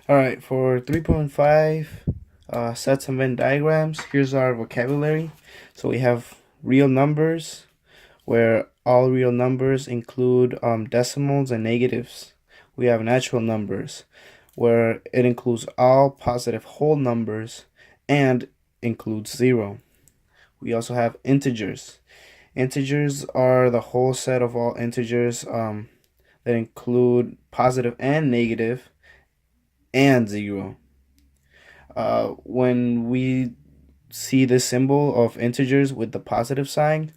All right, for 3.5 sets and Venn diagrams, here's our vocabulary. So we have real numbers, where all real numbers include decimals and negatives. We have natural numbers, where it includes all positive whole numbers and includes zero. We also have integers. Integers are the whole set of all integers that include positive and negative and zero. When we see the symbol of integers with the positive sign,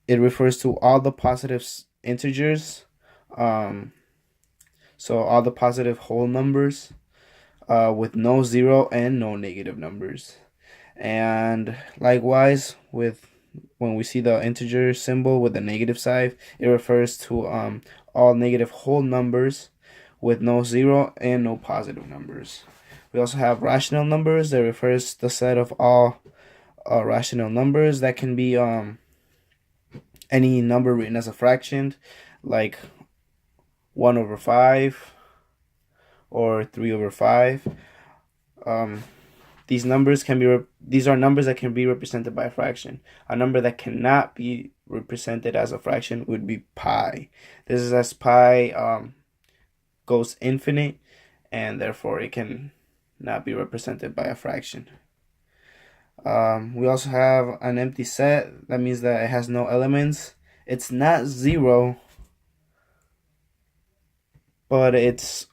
it refers to all the positive integers, um, so all the positive whole numbers with no zero and no negative numbers. And likewise, with when we see the integer symbol with the negative side, it refers to all negative whole numbers with no zero and no positive numbers. We also have rational numbers that refers the set of all rational numbers that can be any number written as a fraction, like 1 over 5 or 3 over 5. These numbers can be these are numbers that can be represented by a fraction. A number that cannot be represented as a fraction would be pi. This is as pi goes infinite, and therefore it can not be represented by a fraction. We also have an empty set. That means that it has no elements. It's not zero, but it's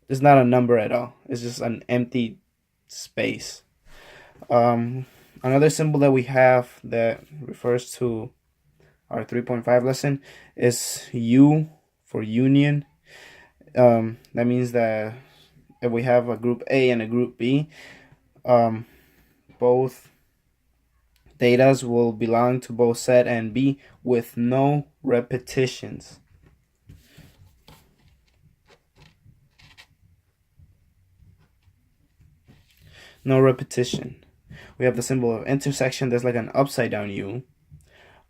not a number at all. It's just an empty space. Another symbol that we have that refers to our 3.5 lesson is U for union. That means that if we have a group A and a group B, both datas will belong to both set and B with no repetitions. No repetition. We have the symbol of intersection. There's like an upside down U.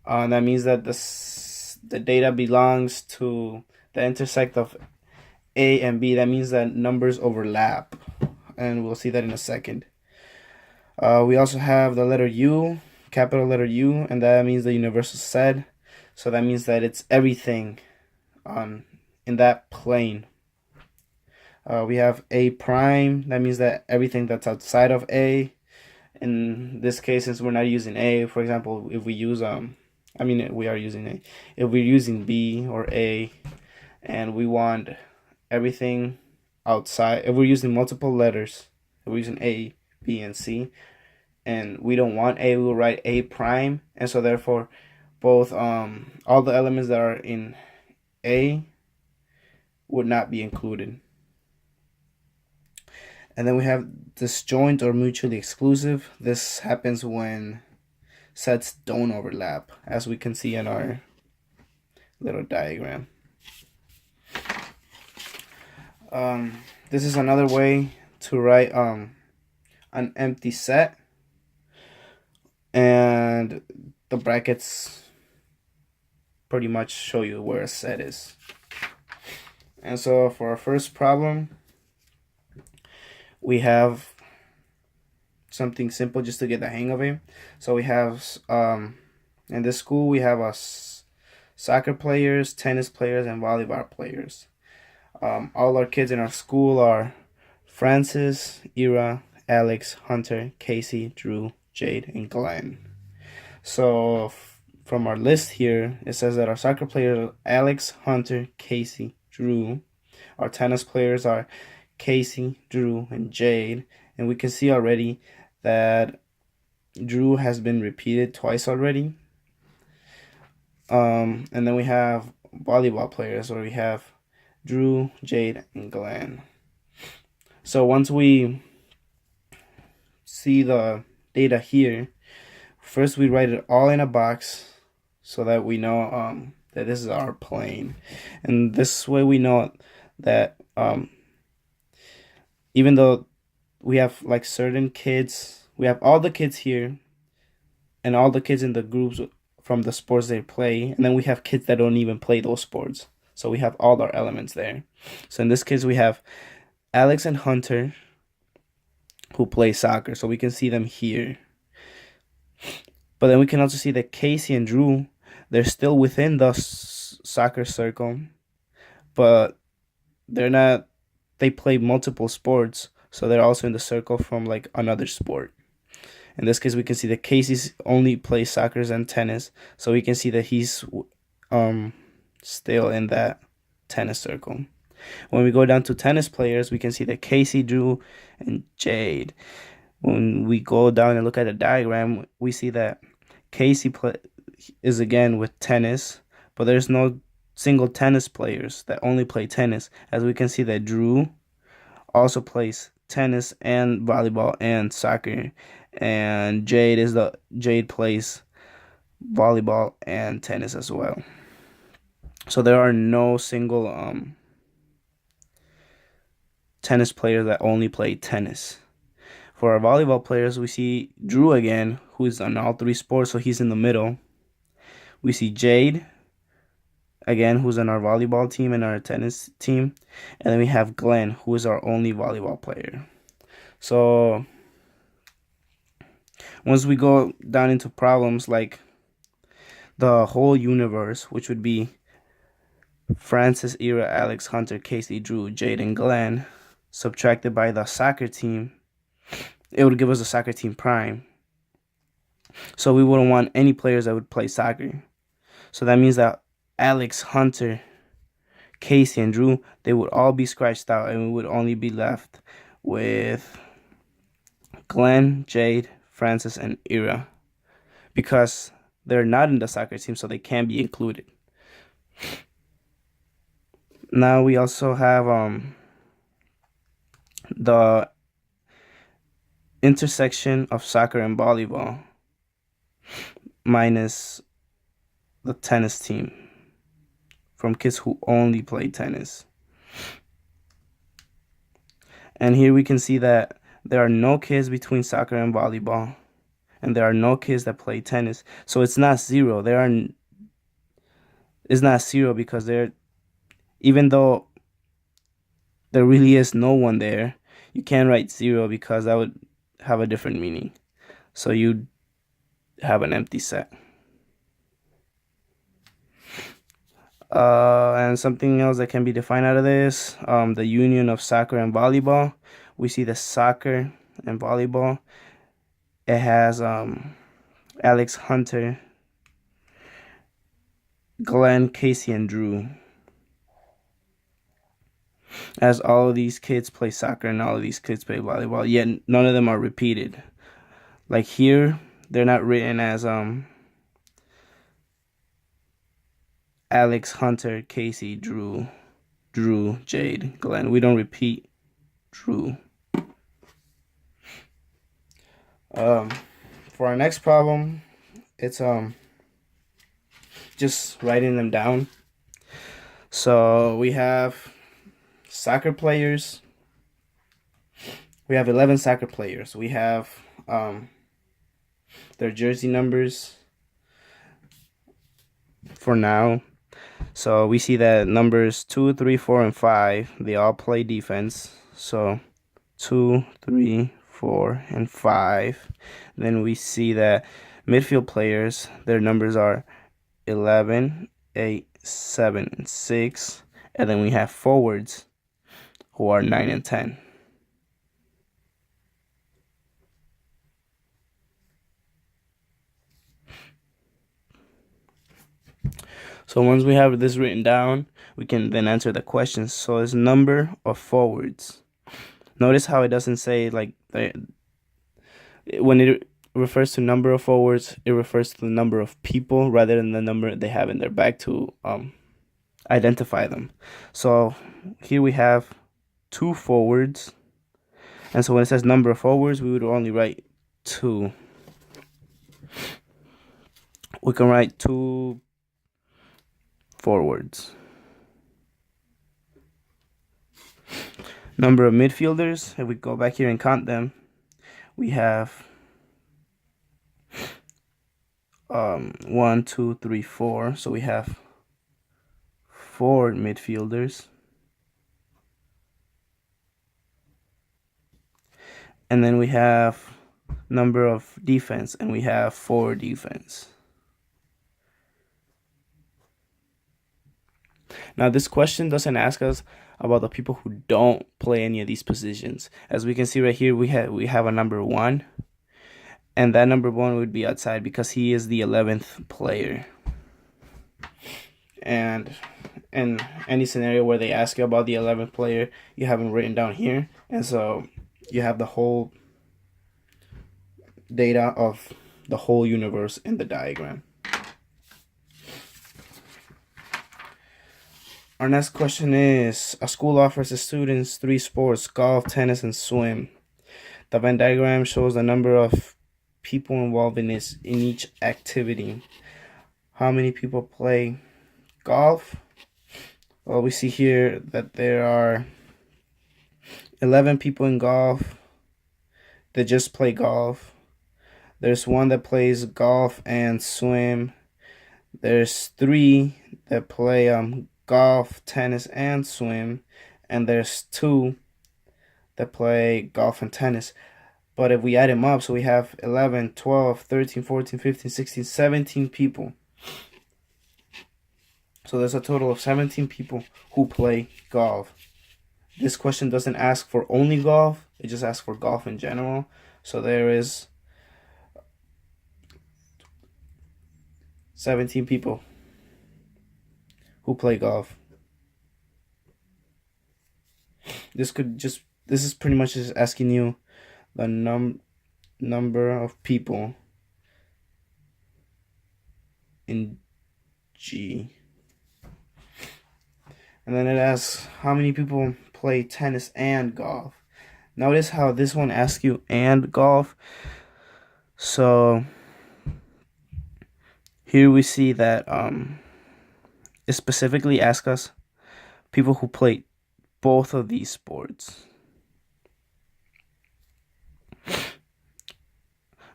That means that the data belongs to the intersect of A and B. That means that numbers overlap, and we'll see that in a second. We also have the letter U, capital letter U, and that means the universal set. So that means that it's everything in that plane. We have A prime. That means that everything that's outside of A. In this case, since we're not using A, for example, if we use we are using A. If we're using B or A, and we want everything outside, if we're using multiple letters, if we're using A, B, and C, and we don't want A, we'll write A prime, and so therefore, both all the elements that are in A would not be included. And then we have disjoint or mutually exclusive. This happens when sets don't overlap, as we can see in our little diagram. This is another way to write an empty set, and the brackets pretty much show you where a set is. And so for our first problem, we have something simple just to get the hang of it. So we have in this school we have soccer players, tennis players, and volleyball players. All our kids in our school are Francis, Ira, Alex, Hunter, Casey, Drew, Jade, and Glenn. So from our list here, it says that our soccer players are Alex, Hunter, Casey, Drew. Our tennis players are Casey, Drew, and Jade. And we can see already that Drew has been repeated twice already. And then we have volleyball players, where we have Drew, Jade, and Glenn. So once we see the data here, first we write it all in a box so that we know that this is our plane. And this way we know that even though we have like certain kids, we have all the kids here and all the kids in the groups from the sports they play, and then we have kids that don't even play those sports. So we have all our elements there. So in this case, we have Alex and Hunter who play soccer. So we can see them here. But then we can also see that Casey and Drew, they're still within the soccer circle, but they're not, they play multiple sports. So they're also in the circle from like another sport. In this case, we can see that Casey's only plays soccer and tennis. So we can see that he's still in that tennis circle. When we go down to tennis players, we can see that Casey, Drew, and Jade. When we go down and look at the diagram, we see that Casey is again with tennis, but there's no single tennis players that only play tennis. As we can see that Drew also plays tennis and volleyball and soccer, and Jade plays volleyball and tennis as well. So there are no single tennis players that only play tennis. For our volleyball players, we see Drew again, who is on all three sports, so he's in the middle. We see Jade, again, who's on our volleyball team and our tennis team. And then we have Glenn, who is our only volleyball player. So once we go down into problems like the whole universe, which would be Francis, Ira, Alex, Hunter, Casey, Drew, Jade, and Glenn, subtracted by the soccer team, it would give us a soccer team prime. So we wouldn't want any players that would play soccer. So that means that Alex, Hunter, Casey, and Drew, they would all be scratched out, and we would only be left with Glenn, Jade, Francis, and Ira, because they're not in the soccer team, so they can't be included. Now we also have the intersection of soccer and volleyball minus the tennis team from kids who only play tennis. And here we can see that there are no kids between soccer and volleyball, and there are no kids that play tennis. So it's not zero. It's not zero because even though there really is no one there, you can't write zero because that would have a different meaning. So you have an empty set. And something else that can be defined out of this, the union of soccer and volleyball. We see the soccer and volleyball. It has Alex, Hunter, Glenn, Casey, and Drew. As all of these kids play soccer and all of these kids play volleyball, yet none of them are repeated. Like here, they're not written as Alex, Hunter, Casey, Drew, Jade, Glenn. We don't repeat Drew. For our next problem, it's just writing them down. So we have soccer players. We have 11 soccer players. We have their jersey numbers for now. So we see that numbers 2, 3, 4, and 5, they all play defense. So 2, 3, 4, and 5. Then we see that midfield players, their numbers are 11, 8, 7, and 6. And then we have forwards who are 9 and 10. So once we have this written down, we can then answer the questions. So it's number of forwards. Notice how it doesn't say like when it refers to number of forwards, it refers to the number of people rather than the number they have in their bag to identify them. So here we have 2 forwards, and so when it says number of forwards, we would only write 2. We can write 2 forwards. Number of midfielders, if we go back here and count them, we have 1, 2, 3, 4. So we have 4 midfielders. And then we have number of defense, and we have 4 defense. Now, this question doesn't ask us about the people who don't play any of these positions. As we can see right here, we have a number 1, and that number 1 would be outside because he is the 11th player. And in any scenario where they ask you about the 11th player, you have him written down here, and so you have the whole data of the whole universe in the diagram. Our next question is, a school offers its students 3 sports: golf, tennis, and swim. The Venn diagram shows the number of people involved in each activity. How many people play golf? Well, we see here that there are 11 people in golf that just play golf. There's 1 that plays golf and swim. There's 3 that play golf, tennis, and swim. And there's 2 that play golf and tennis. But if we add them up, so we have 11, 12, 13, 14, 15, 16, 17 people. So there's a total of 17 people who play golf. This question doesn't ask for only golf. It just asks for golf in general. So there is 17 people who play golf. This is pretty much just asking you the number of people in G. And then it asks how many people play tennis and golf. Notice how this one asks you and golf. So here we see that it specifically asks us people who play both of these sports.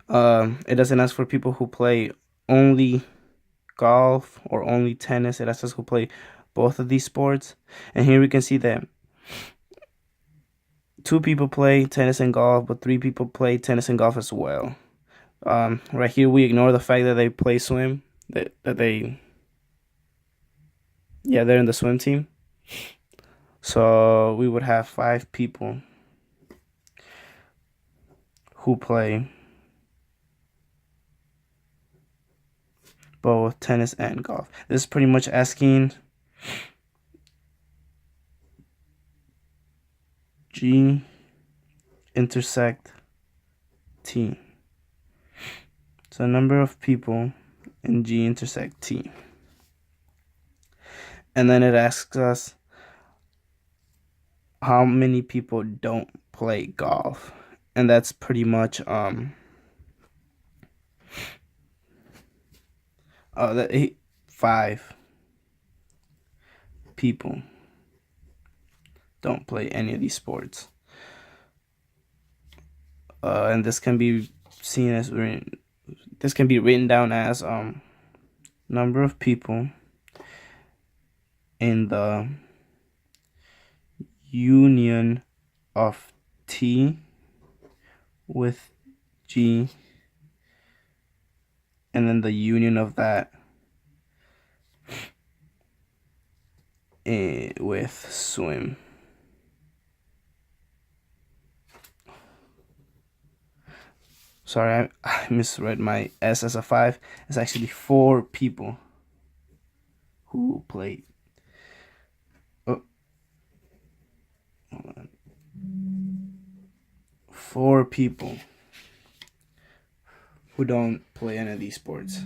It doesn't ask for people who play only golf or only tennis. It asks us who play both of these sports. And here we can see that 2 people play tennis and golf, but 3 people play tennis and golf as well. Right here we ignore the fact that they play swim, they're in the swim team. So we would have 5 people who play both tennis and golf. This is pretty much asking G intersect T. So number of people in G intersect T. And then it asks us how many people don't play golf. And that's pretty much 5 people don't play any of these sports. And this can be written down as number of people in the union of T with G, and then the union of that with swim. Sorry, I misread my S as a 5. It's actually 4 people who played. Oh, hold on. 4 people who don't play any of these sports,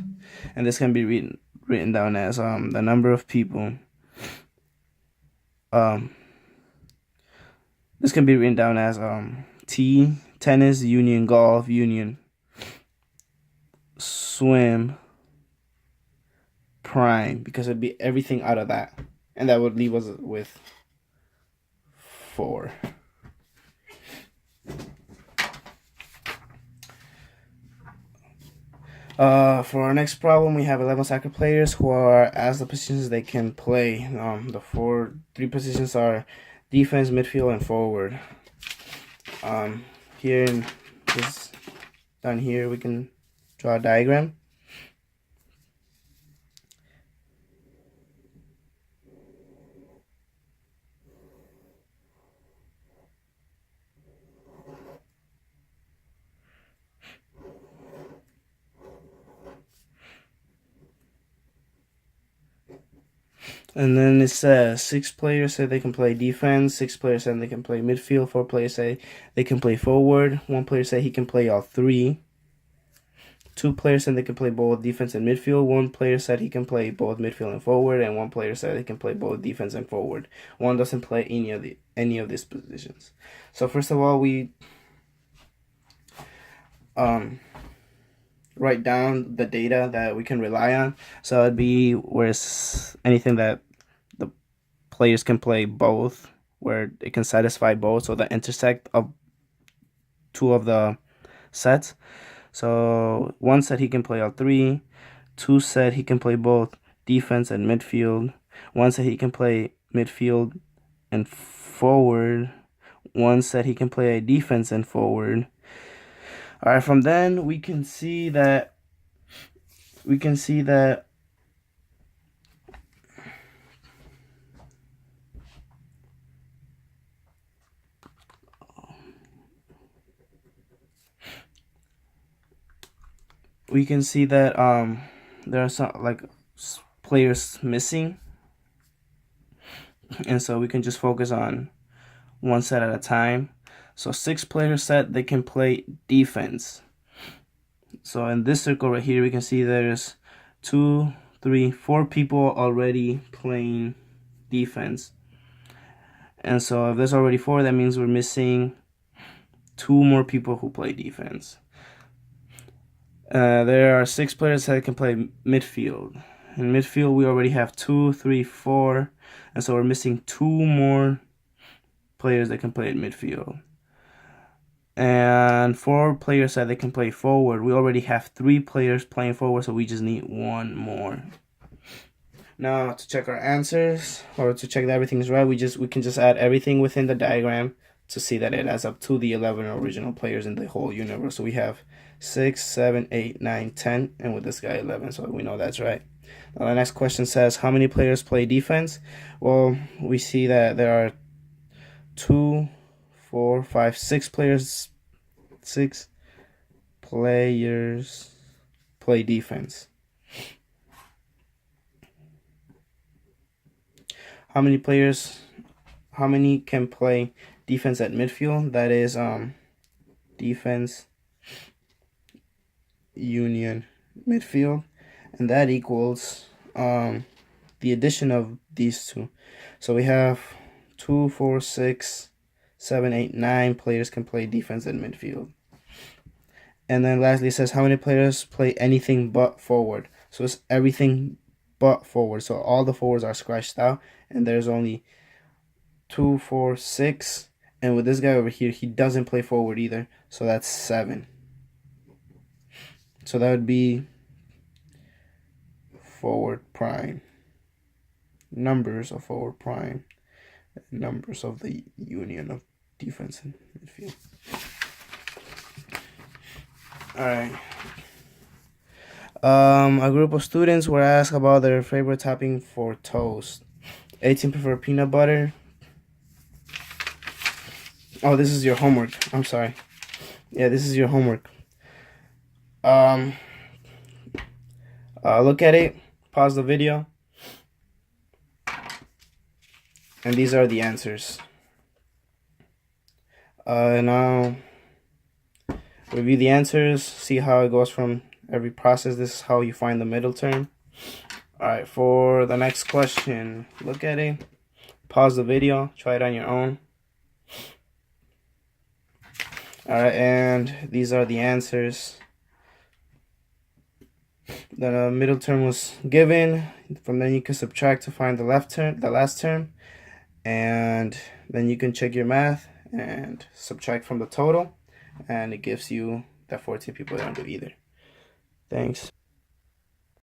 and this can be written down as the number of people. This can be written down as T, tennis, union, golf, union, swim, prime, because it'd be everything out of that, and that would leave us with 4. For our next problem, we have 11 soccer players who are asked the positions they can play. The three positions are defense, midfield, and forward. Here in this down here, we can draw a diagram. And then it says 6 players say they can play defense, 6 players say they can play midfield, 4 players say they can play forward, 1 player say he can play all 3. 2 players said they can play both defense and midfield. 1 player said he can play both midfield and forward, and 1 player said he can play both defense and forward. 1 doesn't play any of these positions. So first of all, we write down the data that we can rely on. So it'd be where it's anything that the players can play both, where it can satisfy both, so the intersect of 2 of the sets. So 1 said he can play all 3, 2 said he can play both defense and midfield, 1 said he can play midfield and forward, 1 said he can play defense and forward. All right, from then we can see that we can see that there are some like players missing, and so we can just focus on 1 set at a time. So 6 players said they can play defense. So in this circle right here, we can see there's 2, 3, 4 people already playing defense. And so if there's already 4, that means we're missing 2 more people who play defense. There are 6 players that can play midfield. In midfield, we already have 2, 3, 4, and so we're missing 2 more players that can play at midfield. And 4 players said they can play forward. We already have 3 players playing forward, so we just need 1 more. Now to check our answers, or to check that everything's right, we can just add everything within the diagram to see that it adds up to the 11 original players in the whole universe. So we have 6, 7, 8, 9, 10, and with this guy 11, so we know that's right. Now the next question says, how many players play defense? Well, we see that there are 2, 4, 5, 6 players. 6 players play defense. How many can play defense at midfield? That is defense union midfield, and that equals the addition of these 2. So we have 2, 4, 6, 7, 8, 9 players can play defense at midfield. And then lastly, it says how many players play anything but forward. So it's everything but forward. So all the forwards are scratched out, and there's only 2, 4, 6. And with this guy over here, he doesn't play forward either. So that's 7. So that would be forward prime. Numbers of forward prime. Numbers of the union of defense and midfield. All right. A group of students were asked about their favorite topping for toast. 18 prefer peanut butter. Oh, this is your homework. I'm sorry. Yeah, this is your homework. Look at it. Pause the video. And these are the answers. Now review the answers, see how it goes from every process. This is how you find the middle term. Alright, for the next question, look at it, pause the video, try it on your own. Alright, and these are the answers. The middle term was given. From then you can subtract to find the last term, and then you can check your math and subtract from the total, and it gives you that 14 people that don't do either. Thanks.